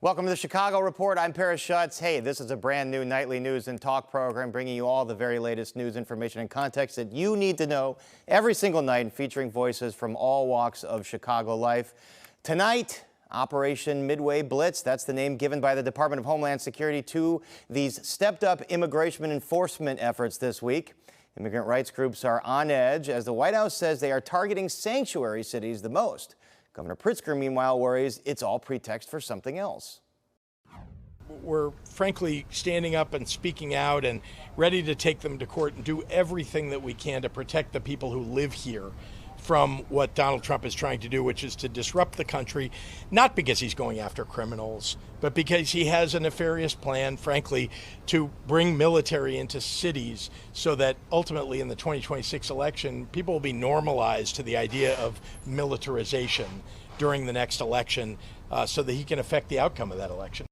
Welcome to the Chicago Report. I'm Paris Schutz. Hey, this is a brand new nightly news and talk program bringing you all the very latest news, information, and context that you need to know every single night, and featuring voices from all walks of Chicago life. Tonight, Operation Midway Blitz. That's the name given by the Department of Homeland Security to these stepped-up immigration enforcement efforts this week. Immigrant rights groups are on edge as the White House says they are targeting sanctuary cities the most. Governor Pritzker, meanwhile, worries it's all pretext for something else. We're frankly standing up and speaking out and ready to take them to court and do everything that we can to protect the people who live here from what Donald Trump is trying to do, which is to disrupt the country, not because he's going after criminals, but because he has a nefarious plan, frankly, to bring military into cities so that ultimately in the 2026 election, people will be normalized to the idea of militarization during the next election so that he can affect the outcome of that election.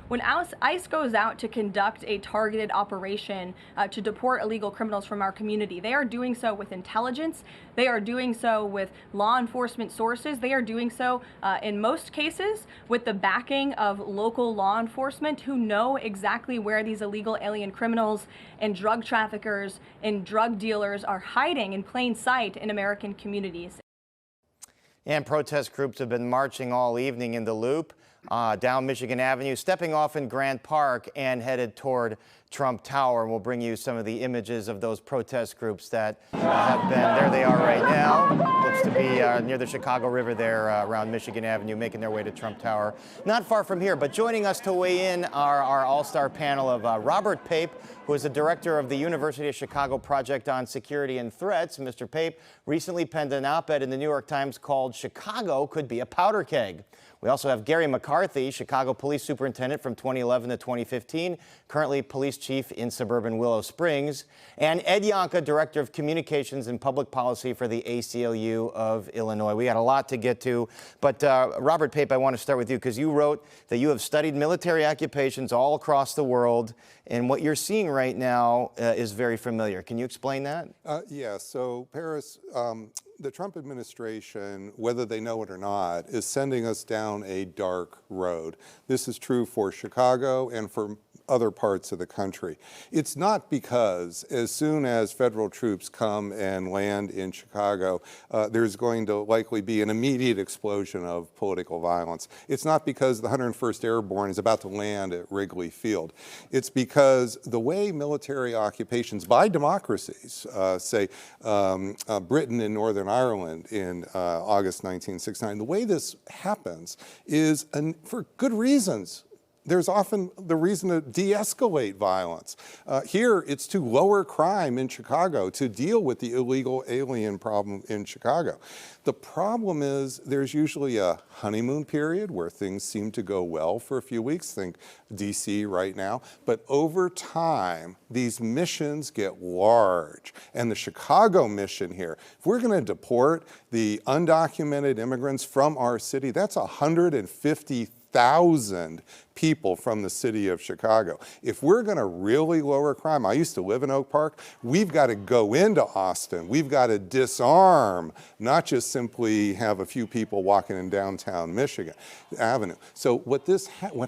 When ICE goes out to conduct a targeted operation to deport illegal criminals from our community, they are doing so with intelligence. They are doing so with law enforcement sources. They are doing so, in most cases, with the backing of local law enforcement who know exactly where these illegal alien criminals and drug traffickers and drug dealers are hiding in plain sight in American communities. And protest groups have been marching all evening in the Loop, down Michigan Avenue, stepping off in Grant Park and headed toward Trump Tower. And we'll bring you some of the images of those protest groups that have been, there they are right now. Looks to be near the Chicago River there around Michigan Avenue, making their way to Trump Tower. Not far from here, but joining us to weigh in are our all-star panel of Robert Pape, who is the director of the University of Chicago Project on Security and Threats. Mr. Pape recently penned an op-ed in the New York Times called "Chicago Could Be a Powder Keg." We also have Garry McCarthy, Chicago Police Superintendent from 2011 to 2015, currently police chief in suburban Willow Springs, and Ed Yohnka, Director of Communications and Public Policy for the ACLU of Illinois. We got a lot to get to, but Robert Pape, I want to start with you because you wrote that you have studied military occupations all across the world, and what you're seeing right now is very familiar. Can you explain that? Yeah, so Paris, the Trump administration, whether they know it or not, is sending us down a dark road. This is true for Chicago and for other parts of the country. It's not because as soon as federal troops come and land in Chicago, there's going to likely be an immediate explosion of political violence. It's not because the 101st Airborne is about to land at Wrigley Field. It's because the way military occupations by democracies, say Britain and Northern Ireland in August 1969, the way this happens is for good reasons. There's often the reason to de-escalate violence. Here, it's to lower crime in Chicago, to deal with the illegal alien problem in Chicago. The problem is there's usually a honeymoon period where things seem to go well for a few weeks, think DC right now, but over time, these missions get large. And the Chicago mission here, if we're gonna deport the undocumented immigrants from our city, that's 150,000 people from the city of Chicago. If we're going to really lower crime, I used to live in Oak Park, we've got to go into Austin. We've got to disarm, not just simply have a few people walking in downtown Michigan Avenue. So what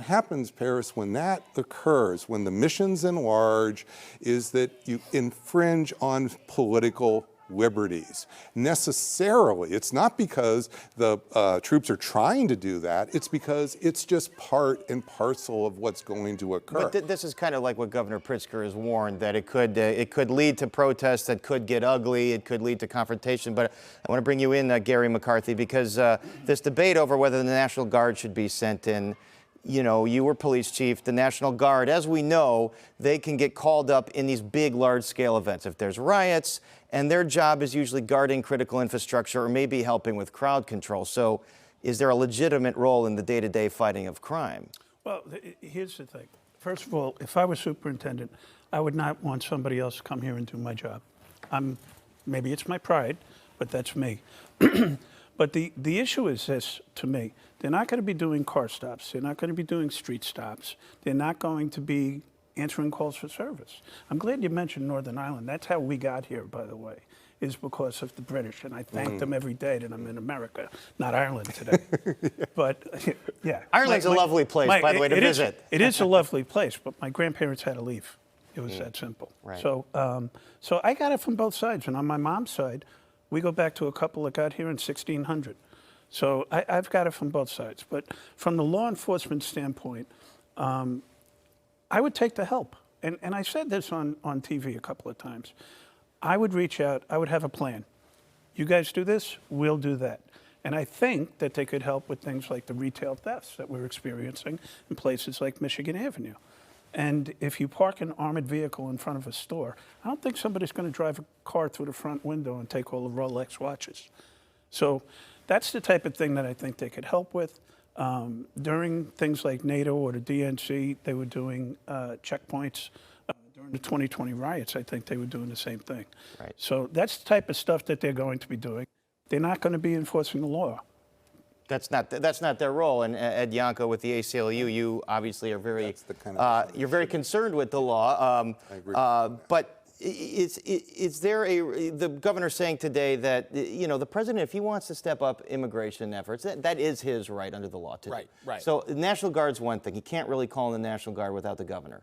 happens, Paris, when that occurs, when the missions enlarge, is that you infringe on political liberties. Necessarily, it's not because the troops are trying to do that, it's because it's just part and parcel of what's going to occur. But this is kind of like what Governor Pritzker has warned, that it could lead to protests that could get ugly, it could lead to confrontation. But I want to bring you in, Garry McCarthy, because this debate over whether the National Guard should be sent in, you know, you were police chief, the National Guard, as we know, they can get called up in these big, large-scale events. If there's riots, and their job is usually guarding critical infrastructure or maybe helping with crowd control. So is there a legitimate role in the day-to-day fighting of crime? Well, here's the thing. First of all, if I was superintendent, I would not want somebody else to come here and do my job. Maybe it's my pride, but that's me. But the issue is this, to me. They're not going to be doing car stops. They're not going to be doing street stops. They're not going to be answering calls for service. I'm glad you mentioned Northern Ireland. That's how we got here, by the way. is because of the British, and I thank them every day that I'm in America, not Ireland today. But yeah, Ireland's a lovely place, by the way, to visit. It is a lovely place, but my grandparents had to leave. It was that simple. Right. So, so I got it from both sides, and on my mom's side, we go back to a couple that got here in 1600. So I've got it from both sides. But from the law enforcement standpoint, I would take the help. And I said this on TV a couple of times. I would reach out. I would have a plan. You guys do this, we'll do that. And I think that they could help with things like the retail thefts that we're experiencing in places like Michigan Avenue. And if you park an armored vehicle in front of a store, I don't think somebody's going to drive a car through the front window and take all the Rolex watches. So that's the type of thing that I think they could help with. During things like NATO or the DNC, they were doing checkpoints. During the 2020 riots, I think they were doing the same thing. Right. So that's the type of stuff that they're going to be doing. They're not going to be enforcing the law. That's not their role. And Ed Yohnka with the ACLU, you obviously are very you're very concerned with the law. I agree. But is there the governor saying today that the president, if he wants to step up immigration efforts, that is his right under the law to do. Right. So the National Guard's one thing. He can't really call in the National Guard without the governor.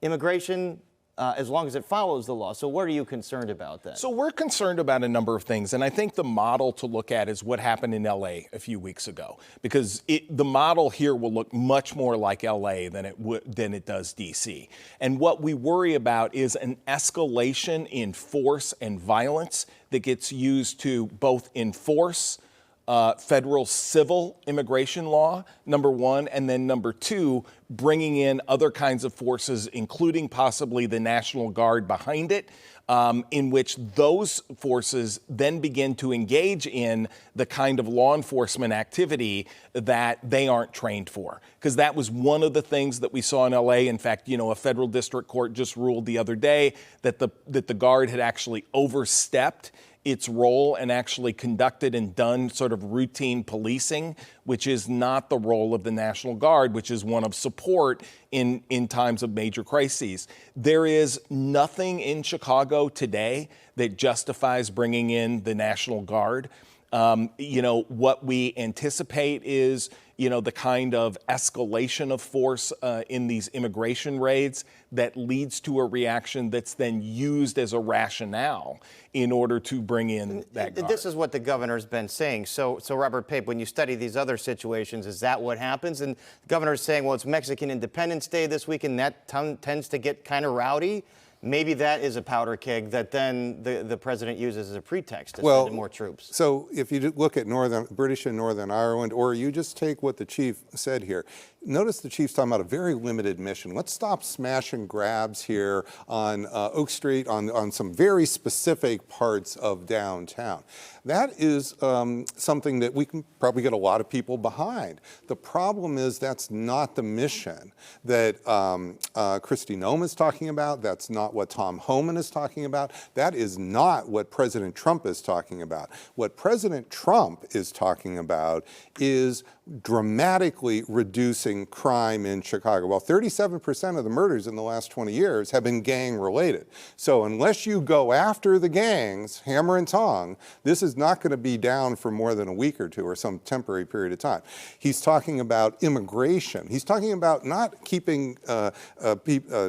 Immigration, as long as it follows the law. So what are you concerned about then? So we're concerned about a number of things, and I think the model to look at is what happened in LA a few weeks ago, because the model here will look much more like LA than it does DC. And what we worry about is an escalation in force and violence that gets used to both enforce federal civil immigration law, number one, and then number two, bringing in other kinds of forces, including possibly the National Guard behind it, in which those forces then begin to engage in the kind of law enforcement activity that they aren't trained for. Because that was one of the things that we saw in LA. In fact, a federal district court just ruled the other day that the Guard had actually overstepped its role and actually conducted and done sort of routine policing, which is not the role of the National Guard, which is one of support in times of major crises. There is nothing in Chicago today that justifies bringing in the National Guard. What we anticipate is, the kind of escalation of force in these immigration raids that leads to a reaction that's then used as a rationale in order to bring in that guard. This is what the governor's been saying. So Robert Pape, when you study these other situations, is that what happens? And the governor's saying, well, it's Mexican Independence Day this week, and that tends to get kind of rowdy. Maybe that is a powder keg that then the president uses as a pretext to send in more troops. So if you look at British and Northern Ireland, or you just take what the chief said here, notice the chief's talking about a very limited mission. Let's stop smash and grabs here on Oak Street, on some very specific parts of downtown. That is something that we can probably get a lot of people behind. The problem is that's not the mission that Kristi Noem is talking about. That's not what Tom Homan is talking about. That is not what President Trump is talking about. What President Trump is talking about is dramatically reducing crime in Chicago. Well, 37% of the murders in the last 20 years have been gang-related. So unless you go after the gangs, hammer and tong, this is not going to be down for more than a week or two or some temporary period of time. He's talking about immigration. He's talking about not keeping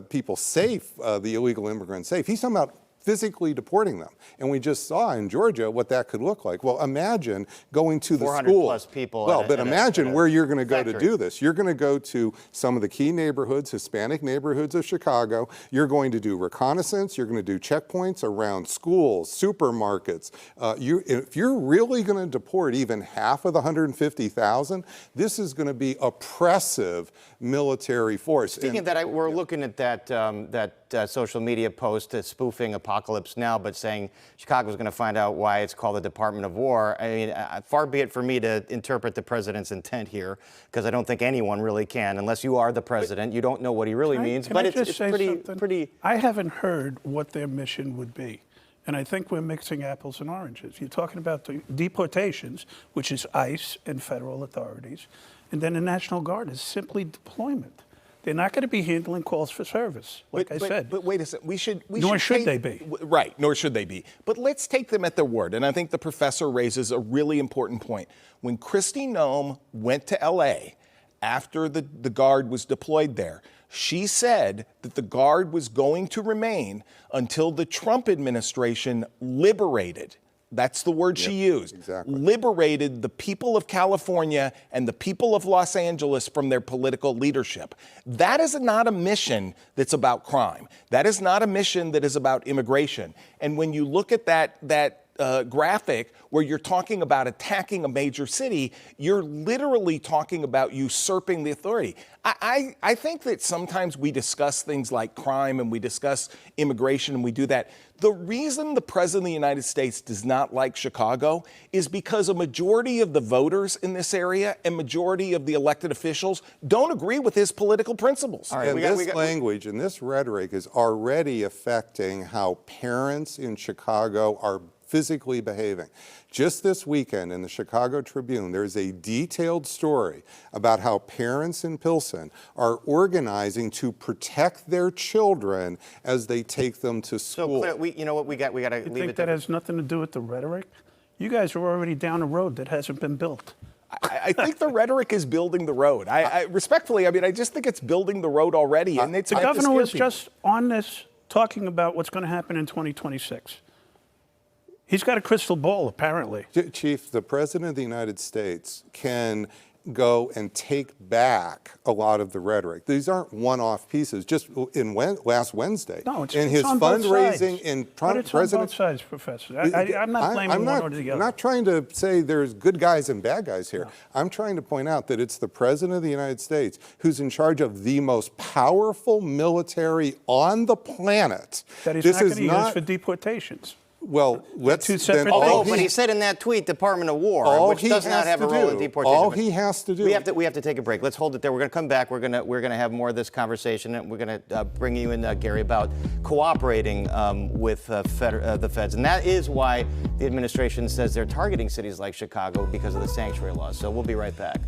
people safe, the illegal immigrants safe. He's talking about physically deporting them. And we just saw in Georgia what that could look like. Well, imagine going to the 400 school. plus people. Well, but imagine where you're going to go to do this. You're going to go to some of the key neighborhoods, Hispanic neighborhoods of Chicago. You're going to do reconnaissance. You're going to do checkpoints around schools, supermarkets. If you're really going to deport even half of the 150,000, this is going to be oppressive military force. Speaking of that, we're looking at that social media post spoofing Apocalypse Now, but saying Chicago's going to find out why it's called the Department of War. I mean, far be it for me to interpret the president's intent here, because I don't think anyone really can, unless you are the president. You don't know what he really means. But it's pretty. I haven't heard what their mission would be. And I think we're mixing apples and oranges. You're talking about the deportations, which is ICE and federal authorities. And then the National Guard is simply deployment. They're not going to be handling calls for service, like I said. But wait a second. Nor should they be. Right, nor should they be. But let's take them at their word. And I think the professor raises a really important point. When Kristi Noem went to L.A. after the Guard was deployed there, she said that the Guard was going to remain until the Trump administration liberated. That's the word she used. Exactly. Liberated the people of California and the people of Los Angeles from their political leadership. That is not a mission that's about crime. That is not a mission that is about immigration. And when you look at that graphic where you're talking about attacking a major city, you're literally talking about usurping the authority. I think that sometimes we discuss things like crime and we discuss immigration and we do that. The reason the President of the United States does not like Chicago is because a majority of the voters in this area and majority of the elected officials don't agree with his political principles. All right, and this language and this rhetoric is already affecting how parents in Chicago are physically behaving. Just this weekend in the Chicago Tribune, there's a detailed story about how parents in Pilsen are organizing to protect their children as they take them to school. So, Claire, you know what, we got to leave it. You think that has nothing to do with the rhetoric? You guys are already down a road that hasn't been built. I think the rhetoric is building the road. Respectfully, I just think it's building the road already. And it's the governor was just on this talking about what's going to happen in 2026. He's got a crystal ball, apparently. Chief, the President of the United States can go and take back a lot of the rhetoric. These aren't one-off pieces. Just in last Wednesday, in his fundraising, in Trump, it's on both sides, Professor. I'm not blaming one or the other. I'm not trying to say there's good guys and bad guys here. No. I'm trying to point out that it's the President of the United States who's in charge of the most powerful military on the planet. That he's not going to use for deportations. Well, let's two separate then things. But he said in that tweet, Department of War, which does not have a role in deportation. All he has to do. We have to take a break. Let's hold it there. We're going to come back. We're going to have more of this conversation, and we're going to bring you in, Gary, about cooperating with the feds, and that is why the administration says they're targeting cities like Chicago because of the sanctuary laws. So we'll be right back.